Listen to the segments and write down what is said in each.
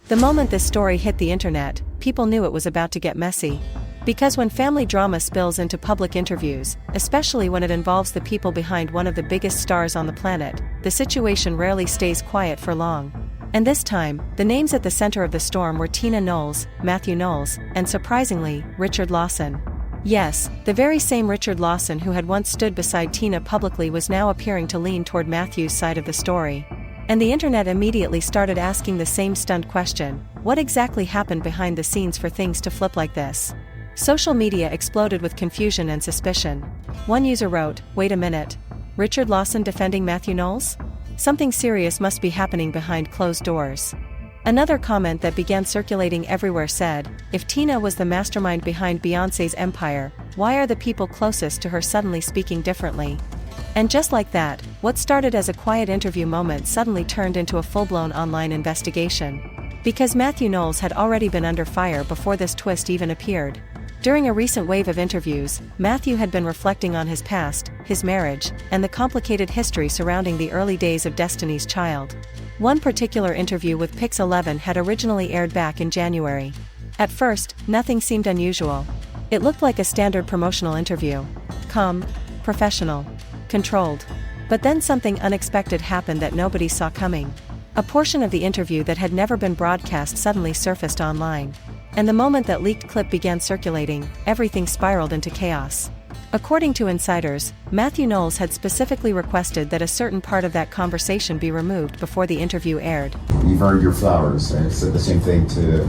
The moment this story hit the internet, people knew it was about to get messy. Because when family drama spills into public interviews, especially when it involves the people behind one of the biggest stars on the planet, the situation rarely stays quiet for long. And this time, the names at the center of the storm were Tina Knowles, Matthew Knowles, and surprisingly, Richard Lawson. Yes, the very same Richard Lawson who had once stood beside Tina publicly was now appearing to lean toward Matthew's side of the story. And the internet immediately started asking the same stunned question: what exactly happened behind the scenes for things to flip like this? Social media exploded with confusion and suspicion. One user wrote, "Wait a minute. Richard Lawson defending Matthew Knowles? Something serious must be happening behind closed doors." Another comment that began circulating everywhere said, "If Tina was the mastermind behind Beyoncé's empire, why are the people closest to her suddenly speaking differently?" And just like that, what started as a quiet interview moment suddenly turned into a full-blown online investigation. Because Matthew Knowles had already been under fire before this twist even appeared. During a recent wave of interviews, Matthew had been reflecting on his past, his marriage, and the complicated history surrounding the early days of Destiny's Child. One particular interview with Pix 11 had originally aired back in January. At first, nothing seemed unusual. It looked like a standard promotional interview. Calm, professional, controlled. But then something unexpected happened that nobody saw coming. A portion of the interview that had never been broadcast suddenly surfaced online. And the moment that leaked clip began circulating, everything spiraled into chaos. According to insiders, Matthew Knowles had specifically requested that a certain part of that conversation be removed before the interview aired. "You've earned your flowers," and it said the same thing to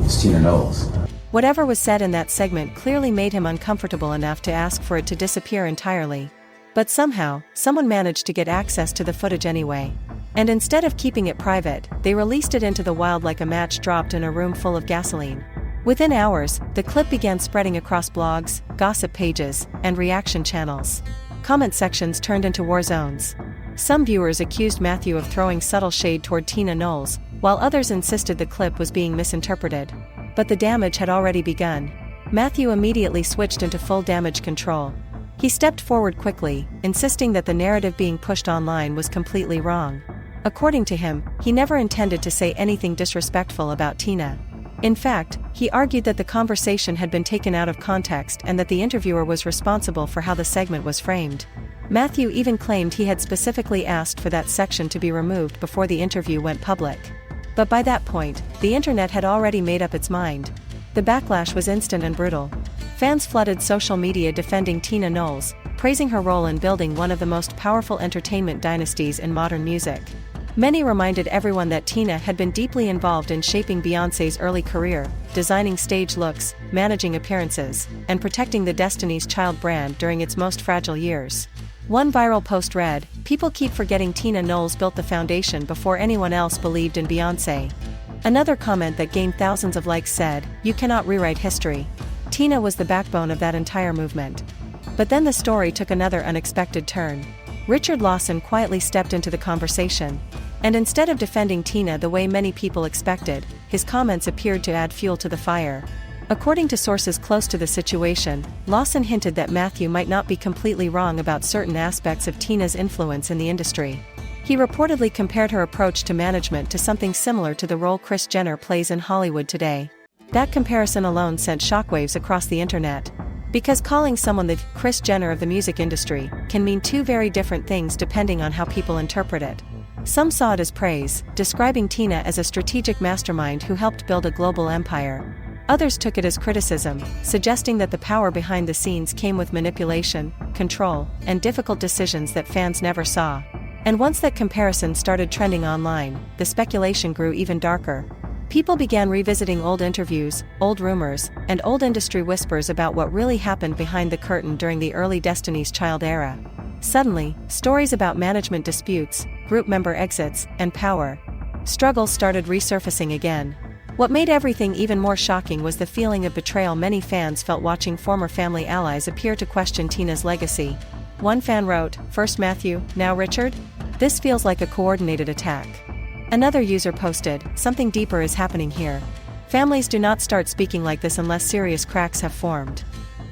Tina Knowles. Whatever was said in that segment clearly made him uncomfortable enough to ask for it to disappear entirely. But somehow, someone managed to get access to the footage anyway. And instead of keeping it private, they released it into the wild like a match dropped in a room full of gasoline. Within hours, the clip began spreading across blogs, gossip pages, and reaction channels. Comment sections turned into war zones. Some viewers accused Matthew of throwing subtle shade toward Tina Knowles, while others insisted the clip was being misinterpreted. But the damage had already begun. Matthew immediately switched into full damage control. He stepped forward quickly, insisting that the narrative being pushed online was completely wrong. According to him, he never intended to say anything disrespectful about Tina. In fact, he argued that the conversation had been taken out of context and that the interviewer was responsible for how the segment was framed. Matthew even claimed he had specifically asked for that section to be removed before the interview went public. But by that point, the internet had already made up its mind. The backlash was instant and brutal. Fans flooded social media defending Tina Knowles, praising her role in building one of the most powerful entertainment dynasties in modern music. Many reminded everyone that Tina had been deeply involved in shaping Beyoncé's early career, designing stage looks, managing appearances, and protecting the Destiny's Child brand during its most fragile years. One viral post read, "People keep forgetting Tina Knowles built the foundation before anyone else believed in Beyoncé." Another comment that gained thousands of likes said, "You cannot rewrite history. Tina was the backbone of that entire movement." But then the story took another unexpected turn. Richard Lawson quietly stepped into the conversation. And instead of defending Tina the way many people expected, his comments appeared to add fuel to the fire. According to sources close to the situation, Lawson hinted that Matthew might not be completely wrong about certain aspects of Tina's influence in the industry. He reportedly compared her approach to management to something similar to the role Kris Jenner plays in Hollywood today. That comparison alone sent shockwaves across the internet. Because calling someone the Kris Jenner of the music industry can mean two very different things depending on how people interpret it. Some saw it as praise, describing Tina as a strategic mastermind who helped build a global empire. Others took it as criticism, suggesting that the power behind the scenes came with manipulation, control, and difficult decisions that fans never saw. And once that comparison started trending online, the speculation grew even darker. People began revisiting old interviews, old rumors, and old industry whispers about what really happened behind the curtain during the early Destiny's Child era. Suddenly, stories about management disputes, group member exits, and power struggles started resurfacing again. What made everything even more shocking was the feeling of betrayal many fans felt watching former family allies appear to question Tina's legacy. One fan wrote, "First Matthew, now Richard? This feels like a coordinated attack." Another user posted, "Something deeper is happening here. Families do not start speaking like this unless serious cracks have formed."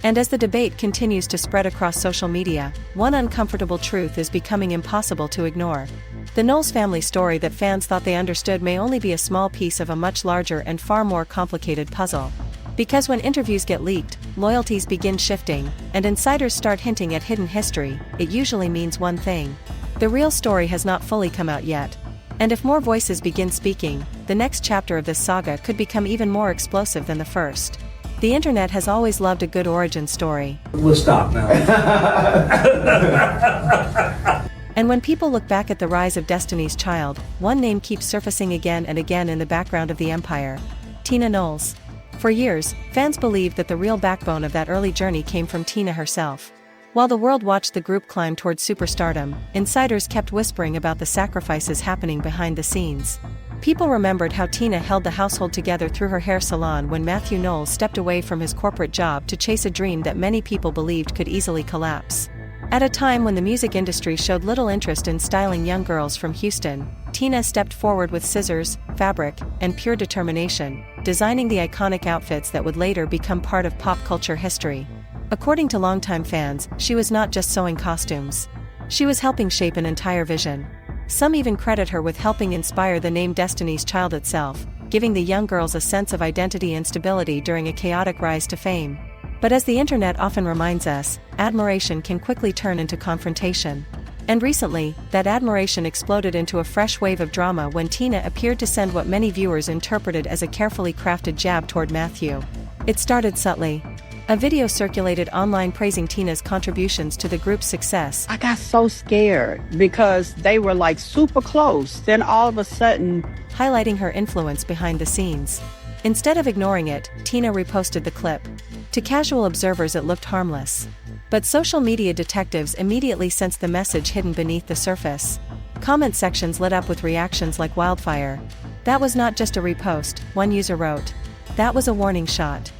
And as the debate continues to spread across social media, one uncomfortable truth is becoming impossible to ignore. The Knowles family story that fans thought they understood may only be a small piece of a much larger and far more complicated puzzle. Because when interviews get leaked, loyalties begin shifting, and insiders start hinting at hidden history, it usually means one thing: the real story has not fully come out yet. And if more voices begin speaking, the next chapter of this saga could become even more explosive than the first. The internet has always loved a good origin story. We'll stop now. And when people look back at the rise of Destiny's Child, one name keeps surfacing again and again in the background of the empire: Tina Knowles. For years, fans believed that the real backbone of that early journey came from Tina herself. While the world watched the group climb toward superstardom, insiders kept whispering about the sacrifices happening behind the scenes. People remembered how Tina held the household together through her hair salon when Matthew Knowles stepped away from his corporate job to chase a dream that many people believed could easily collapse. At a time when the music industry showed little interest in styling young girls from Houston, Tina stepped forward with scissors, fabric, and pure determination, designing the iconic outfits that would later become part of pop culture history. According to longtime fans, she was not just sewing costumes. She was helping shape an entire vision. Some even credit her with helping inspire the name Destiny's Child itself, giving the young girls a sense of identity and stability during a chaotic rise to fame. But as the internet often reminds us, admiration can quickly turn into confrontation. And recently, that admiration exploded into a fresh wave of drama when Tina appeared to send what many viewers interpreted as a carefully crafted jab toward Matthew. It started subtly. A video circulated online praising Tina's contributions to the group's success. I got so scared because they were like super close. Then all of a sudden, highlighting her influence behind the scenes. Instead of ignoring it, Tina reposted the clip. To casual observers it looked harmless. But social media detectives immediately sensed the message hidden beneath the surface. Comment sections lit up with reactions like wildfire. "That was not just a repost," one user wrote. "That was a warning shot."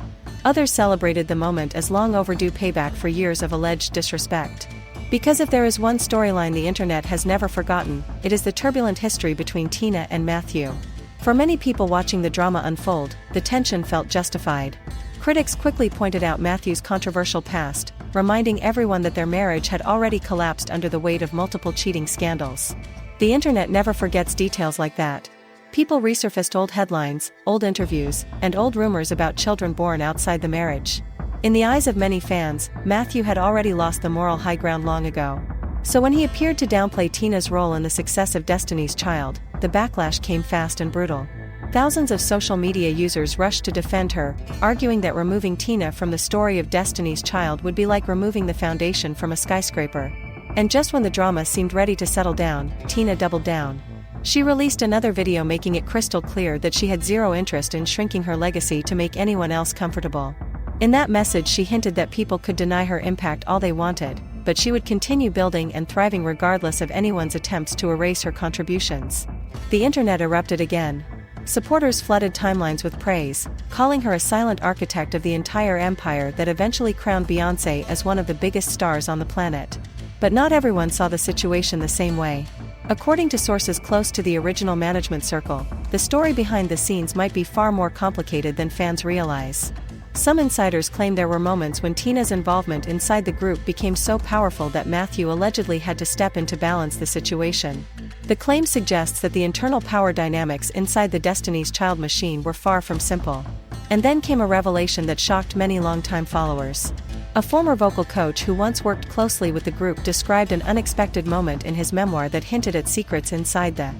Others celebrated the moment as long overdue payback for years of alleged disrespect. Because if there is one storyline the internet has never forgotten, it is the turbulent history between Tina and Matthew. For many people watching the drama unfold, the tension felt justified. Critics quickly pointed out Matthew's controversial past, reminding everyone that their marriage had already collapsed under the weight of multiple cheating scandals. The internet never forgets details like that. People resurfaced old headlines, old interviews, and old rumors about children born outside the marriage. In the eyes of many fans, Matthew had already lost the moral high ground long ago. So when he appeared to downplay Tina's role in the success of Destiny's Child, the backlash came fast and brutal. Thousands of social media users rushed to defend her, arguing that removing Tina from the story of Destiny's Child would be like removing the foundation from a skyscraper. And just when the drama seemed ready to settle down, Tina doubled down. She released another video making it crystal clear that she had zero interest in shrinking her legacy to make anyone else comfortable. In that message she hinted that people could deny her impact all they wanted, but she would continue building and thriving regardless of anyone's attempts to erase her contributions. The internet erupted again. Supporters flooded timelines with praise, calling her a silent architect of the entire empire that eventually crowned Beyoncé as one of the biggest stars on the planet. But not everyone saw the situation the same way. According to sources close to the original management circle, the story behind the scenes might be far more complicated than fans realize. Some insiders claim there were moments when Tina's involvement inside the group became so powerful that Matthew allegedly had to step in to balance the situation. The claim suggests that the internal power dynamics inside the Destiny's Child machine were far from simple. And then came a revelation that shocked many longtime followers. A former vocal coach who once worked closely with the group described an unexpected moment in his memoir that hinted at secrets inside the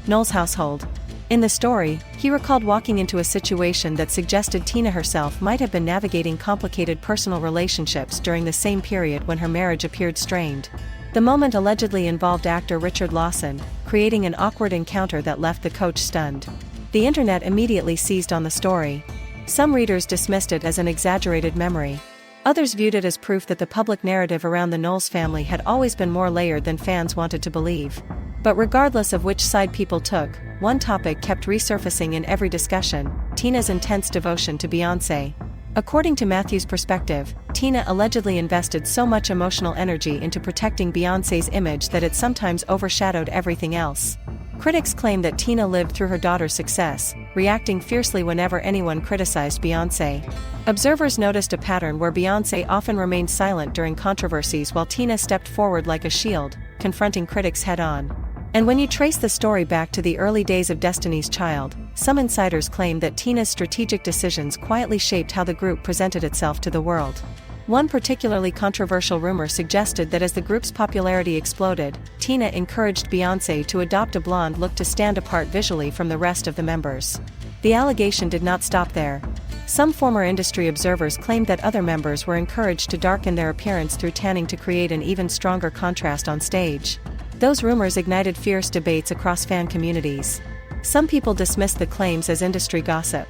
Knowles household. In the story, he recalled walking into a situation that suggested Tina herself might have been navigating complicated personal relationships during the same period when her marriage appeared strained. The moment allegedly involved actor Richard Lawson, creating an awkward encounter that left the coach stunned. The internet immediately seized on the story. Some readers dismissed it as an exaggerated memory. Others viewed it as proof that the public narrative around the Knowles family had always been more layered than fans wanted to believe. But regardless of which side people took, one topic kept resurfacing in every discussion: Tina's intense devotion to Beyoncé. According to Matthew's perspective, Tina allegedly invested so much emotional energy into protecting Beyoncé's image that it sometimes overshadowed everything else. Critics claim that Tina lived through her daughter's success, reacting fiercely whenever anyone criticized Beyoncé. Observers noticed a pattern where Beyoncé often remained silent during controversies while Tina stepped forward like a shield, confronting critics head-on. And when you trace the story back to the early days of Destiny's Child, some insiders claim that Tina's strategic decisions quietly shaped how the group presented itself to the world. One particularly controversial rumor suggested that as the group's popularity exploded, Tina encouraged Beyoncé to adopt a blonde look to stand apart visually from the rest of the members. The allegation did not stop there. Some former industry observers claimed that other members were encouraged to darken their appearance through tanning to create an even stronger contrast on stage. Those rumors ignited fierce debates across fan communities. Some people dismissed the claims as industry gossip.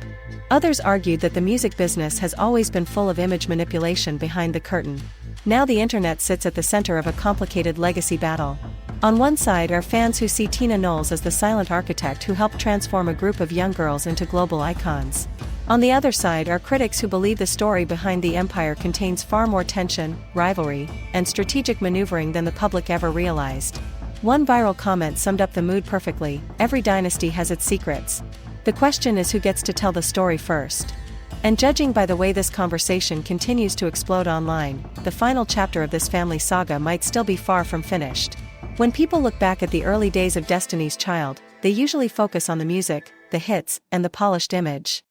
Others argued that the music business has always been full of image manipulation behind the curtain. Now the internet sits at the center of a complicated legacy battle. On one side are fans who see Tina Knowles as the silent architect who helped transform a group of young girls into global icons. On the other side are critics who believe the story behind the empire contains far more tension, rivalry, and strategic maneuvering than the public ever realized. One viral comment summed up the mood perfectly: every dynasty has its secrets. The question is who gets to tell the story first. And judging by the way this conversation continues to explode online, the final chapter of this family saga might still be far from finished. When people look back at the early days of Destiny's Child, they usually focus on the music, the hits, and the polished image.